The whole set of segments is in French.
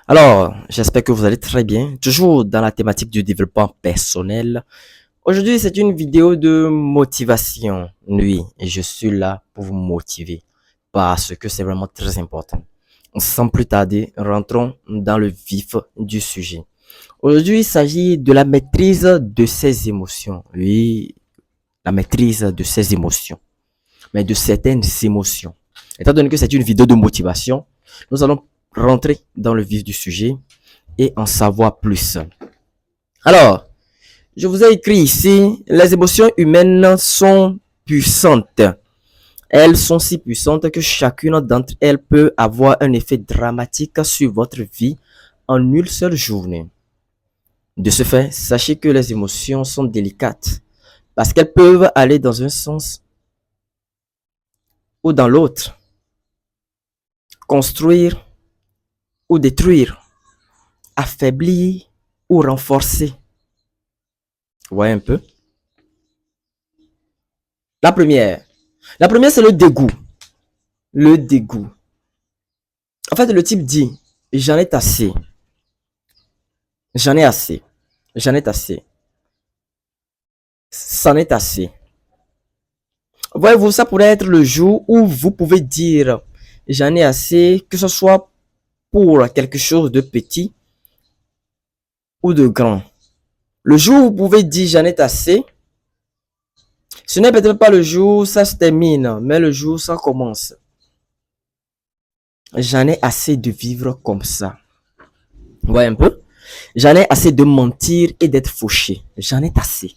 Alors, j'espère que vous allez très bien. Toujours dans la thématique du développement personnel. Aujourd'hui, c'est une vidéo de motivation. Oui, et je suis là pour vous motiver parce que c'est vraiment très important. Sans plus tarder, rentrons dans le vif du sujet. Aujourd'hui, il s'agit de la maîtrise de ses émotions. Oui, la maîtrise de ses émotions, mais de certaines émotions. Étant donné que c'est une vidéo de motivation, nous allons rentrer dans le vif du sujet et en savoir plus. Alors, je vous ai écrit ici, les émotions humaines sont puissantes. Elles sont si puissantes que chacune d'entre elles peut avoir un effet dramatique sur votre vie en une seule journée. De ce fait, sachez que les émotions sont délicates parce qu'elles peuvent aller dans un sens ou dans l'autre, construire ou détruire, affaiblir ou renforcer. Vous voyez un peu? La première. La première, c'est le dégoût. Le dégoût. En fait, le type dit, j'en ai assez. J'en ai assez. J'en ai assez. C'en est assez. Voyez-vous, ça pourrait être le jour où vous pouvez dire, j'en ai assez, que ce soit pour quelque chose de petit ou de grand. Le jour où vous pouvez dire, j'en ai assez, ce n'est peut-être pas le jour où ça se termine, mais le jour où ça commence. J'en ai assez de vivre comme ça. Vous voyez un peu? J'en ai assez de mentir et d'être fauché. J'en ai assez.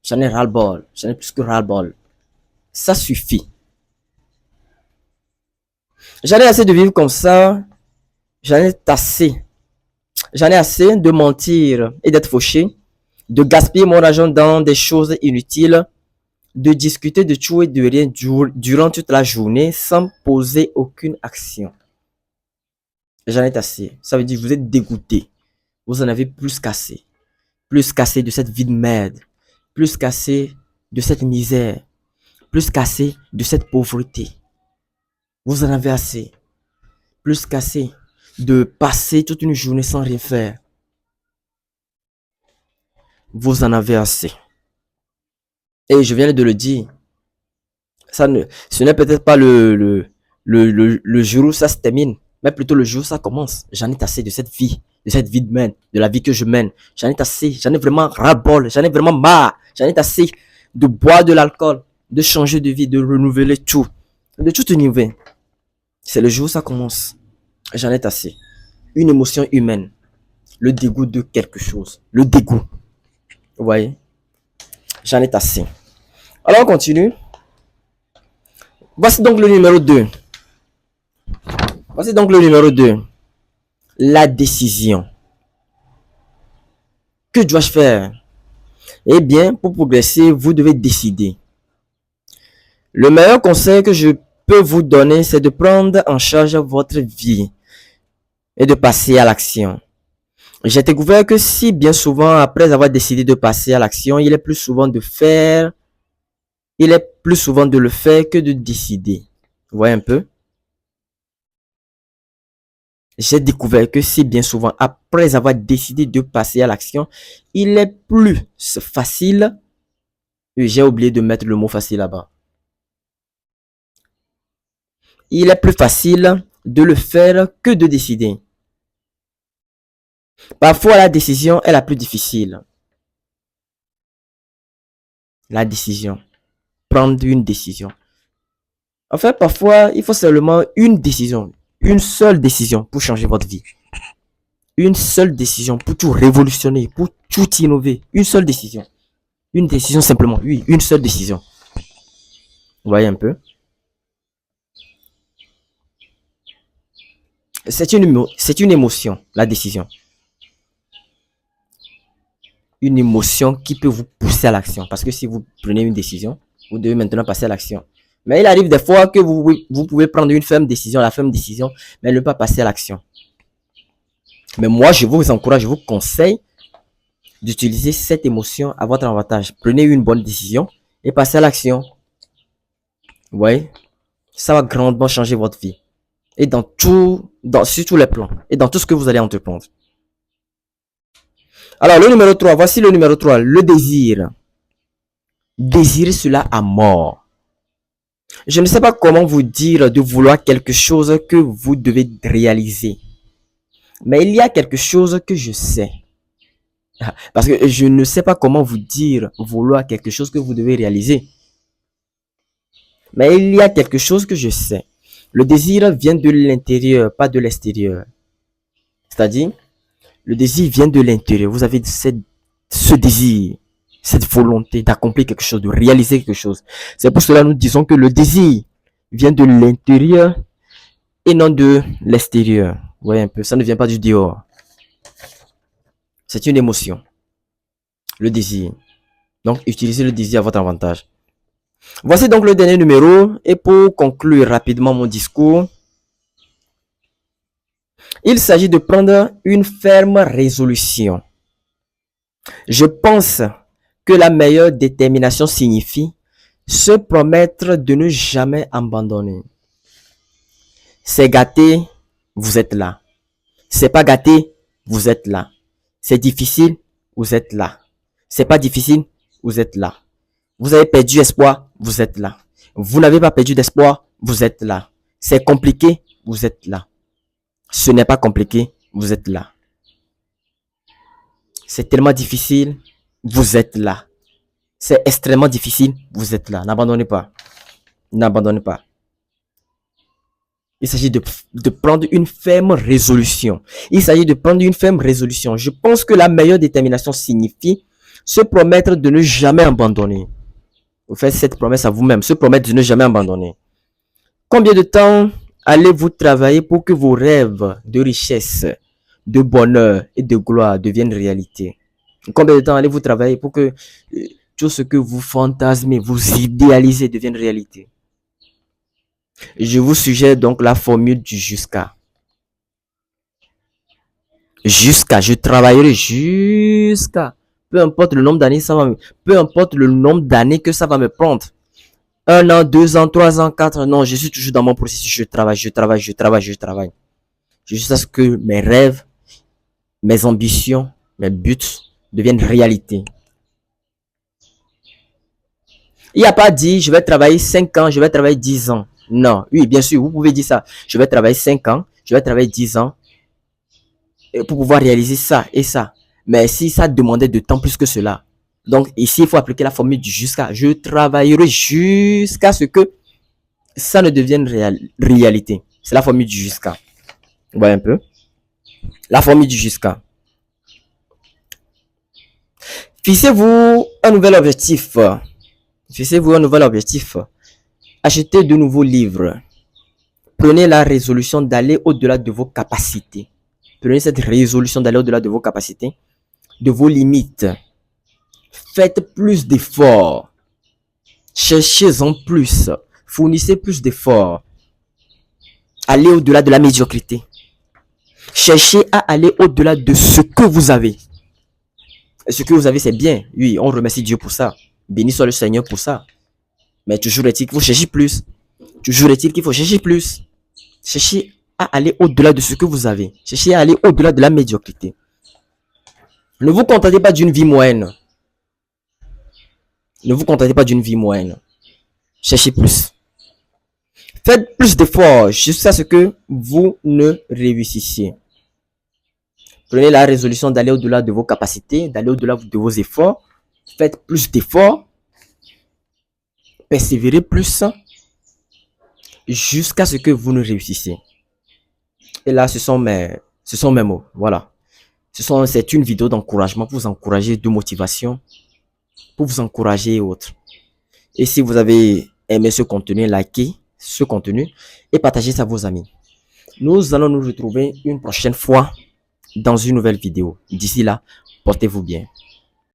J'en ai ras-le-bol. J'en ai plus que ras-le-bol. Ça suffit. J'en ai assez de vivre comme ça. J'en ai assez. J'en ai assez de mentir et d'être fauché. De gaspiller mon argent dans des choses inutiles. De discuter de tout et de rien durant toute la journée sans poser aucune action. J'en ai assez. Ça veut dire que vous êtes dégoûté. Vous en avez plus qu'assez. Plus qu'assez de cette vie de merde. Plus qu'assez de cette misère. Plus qu'assez de cette pauvreté. Vous en avez assez. Plus qu'assez de passer toute une journée sans rien faire. Vous en avez assez. Et je viens de le dire. Ce n'est peut-être pas le jour où ça se termine, mais plutôt le jour où ça commence. J'en ai assez de cette vie de mène, de la vie que je mène. J'en ai assez, j'en ai vraiment ras-le-bol, j'en ai vraiment marre. J'en ai assez de boire de l'alcool, de changer de vie, de renouveler tout, de tout innover. C'est le jour où ça commence. J'en ai assez. Une émotion humaine, le dégoût de quelque chose, le dégoût. Vous voyez? J'en ai assez. Alors on continue. Voici donc le numéro 2. Voici donc le numéro 2. La décision. Que dois-je faire? Eh bien, pour progresser, vous devez décider. Le meilleur conseil que je peux vous donner, c'est de prendre en charge votre vie et de passer à l'action. J'ai découvert que si bien souvent, après avoir décidé de passer à l'action, il est plus souvent de le faire que de décider. Vous voyez un peu? J'ai découvert que si bien souvent, après avoir décidé de passer à l'action, il est plus facile. J'ai oublié de mettre le mot facile là-bas. Il est plus facile de le faire que de décider. Parfois, la décision est la plus difficile. La décision. Prendre une décision. En fait, parfois, il faut seulement une décision. Une seule décision pour changer votre vie. Une seule décision pour tout révolutionner, pour tout innover. Une seule décision. Une décision simplement. Oui, une seule décision. Vous voyez un peu? C'est une émotion, la décision. Une émotion qui peut vous pousser à l'action. Parce que si vous prenez une décision, vous devez maintenant passer à l'action. Mais il arrive des fois que vous pouvez prendre une ferme décision, la ferme décision, mais ne pas passer à l'action. Mais moi, je vous encourage, je vous conseille d'utiliser cette émotion à votre avantage. Prenez une bonne décision et passez à l'action. Vous voyez? Ça va grandement changer votre vie. et sur tous les plans et dans tout ce que vous allez entreprendre. Alors, le numéro 3, voici le numéro 3, le désir. Désirer cela à mort. Je ne sais pas comment vous dire de vouloir quelque chose que vous devez réaliser. Mais il y a quelque chose que je sais. Parce que je ne sais pas comment vous dire vouloir quelque chose que vous devez réaliser. Mais il y a quelque chose que je sais. Le désir vient de l'intérieur, pas de l'extérieur. C'est-à-dire, le désir vient de l'intérieur. Vous avez ce désir, cette volonté d'accomplir quelque chose, de réaliser quelque chose. C'est pour cela que nous disons que le désir vient de l'intérieur et non de l'extérieur. Vous voyez un peu, ça ne vient pas du dehors. C'est une émotion. Le désir. Donc, utilisez le désir à votre avantage. Voici donc le dernier numéro. Et pour conclure rapidement mon discours, il s'agit de prendre une ferme résolution. Je pense que la meilleure détermination signifie se promettre de ne jamais abandonner. C'est gâté, vous êtes là. C'est pas gâté, vous êtes là. C'est difficile, vous êtes là. C'est pas difficile, vous êtes là. Vous avez perdu espoir, vous êtes là. Vous n'avez pas perdu d'espoir, vous êtes là. C'est compliqué, vous êtes là. Ce n'est pas compliqué, vous êtes là. C'est tellement difficile, vous êtes là. C'est extrêmement difficile, vous êtes là. N'abandonnez pas. N'abandonnez pas. Il s'agit de prendre une ferme résolution. Il s'agit de prendre une ferme résolution. Je pense que la meilleure détermination signifie se promettre de ne jamais abandonner. Vous faites cette promesse à vous-même, se promettre de ne jamais abandonner. Combien de temps allez-vous travailler pour que vos rêves de richesse, de bonheur et de gloire deviennent réalité? Combien de temps allez-vous travailler pour que tout ce que vous fantasmez, vous idéalisez devienne réalité? Je vous suggère donc la formule du jusqu'à. Jusqu'à, je travaillerai jusqu'à. Peu importe le nombre d'années, peu importe le nombre d'années que ça va me prendre. 1 an, 2 ans, 3 ans, 4 ans. Non, je suis toujours dans mon processus. Je travaille. Jusqu'à ce que mes rêves, mes ambitions, mes buts deviennent réalité. Il n'y a pas dit, je vais travailler 5 ans, je vais travailler 10 ans. Non, oui, bien sûr, vous pouvez dire ça. Je vais travailler 5 ans, je vais travailler 10 ans pour pouvoir réaliser ça et ça. Mais si ça demandait de temps plus que cela. Donc ici, il faut appliquer la formule du jusqu'à. Je travaillerai jusqu'à ce que ça ne devienne réalité. C'est la formule du jusqu'à. Vous voyez un peu? La formule du jusqu'à. Fixez-vous un nouvel objectif. Fixez-vous un nouvel objectif. Achetez de nouveaux livres. Prenez la résolution d'aller au-delà de vos capacités. Prenez cette résolution d'aller au-delà de vos capacités, de vos limites. Faites plus d'efforts. Cherchez-en plus. Fournissez plus d'efforts. Allez au-delà de la médiocrité. Cherchez à aller au-delà de ce que vous avez. Et ce que vous avez, c'est bien. Oui, on remercie Dieu pour ça. Béni soit le Seigneur pour ça. Mais toujours est-il qu'il faut chercher plus. Toujours est-il qu'il faut chercher plus. Cherchez à aller au-delà de ce que vous avez. Cherchez à aller au-delà de la médiocrité. Ne vous contentez pas d'une vie moyenne. Ne vous contentez pas d'une vie moyenne. Cherchez plus. Faites plus d'efforts jusqu'à ce que vous ne réussissiez. Prenez la résolution d'aller au-delà de vos capacités, d'aller au-delà de vos efforts. Faites plus d'efforts. Persévérez plus jusqu'à ce que vous ne réussissiez. Et là, ce sont mes mots. Voilà. C'est une vidéo d'encouragement pour vous encourager, de motivation, pour vous encourager et autres. Et si vous avez aimé ce contenu, likez ce contenu et partagez ça à vos amis. Nous allons nous retrouver une prochaine fois dans une nouvelle vidéo. D'ici là, portez-vous bien.